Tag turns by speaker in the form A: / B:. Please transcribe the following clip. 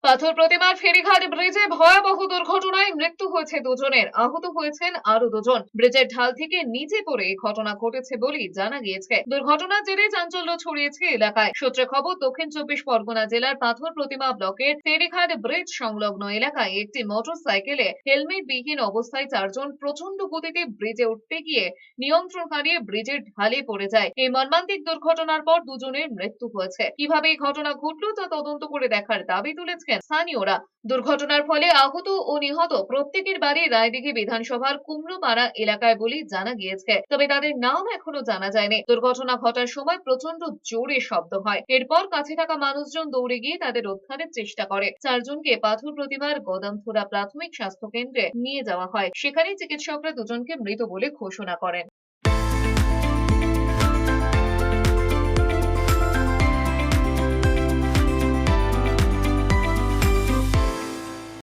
A: পাথর প্রতিমার ফেরিঘাট ব্রিজে ভয়াবহ দুর্ঘটনায় মৃত্যু হয়েছে দুজনের, আহত হয়েছেন আরো দুজন। ব্রিজের ঢাল থেকে নিচে পড়ে এই ঘটনা ঘটেছে বলেই জানা গিয়েছে। দুর্ঘটনার জেরে চাঞ্চল্য ছড়িয়েছে এলাকায়। সূত্রে খবর, দক্ষিণ চব্বিশ পরগনা জেলার পাথর প্রতিমা ব্লকের ফেরিঘাট ব্রিজ সংলগ্ন এলাকায় একটি মোটর সাইকেলে হেলমেট বিহীন অবস্থায় চারজন প্রচন্ড গতিতে ব্রিজে উঠতে গিয়ে নিয়ন্ত্রণ হারিয়ে ব্রিজের ঢালে পড়ে যায়। এই মর্মান্তিক দুর্ঘটনার পর দুজনের মৃত্যু হয়েছে। কিভাবে এই ঘটনা ঘটলো তা তদন্ত করে দেখার দাবি তুলেছেন স্থানীয়রা। দুর্ঘটনার ফলে আহত ও নিহত প্রত্যেকের বাড়ি রায়দিঘি বিধানসভার কুমড়োপাড়া এলাকায় বলে জানা গিয়েছে, তবে তাদের নাম এখনো জানা যায়নি। দুর্ঘটনা ঘটার সময় প্রচন্ড জোরে শব্দ হয়। এরপর কাছে থাকা মানুষজন দৌড়ে গিয়ে তাদের উদ্ধারের চেষ্টা করে। চারজনকে পাথর প্রতিমার গদামথোড়া প্রাথমিক স্বাস্থ্য কেন্দ্রে নিয়ে যাওয়া হয়। সেখানে চিকিৎসকরা দুজনকে মৃত বলে ঘোষণা করেন।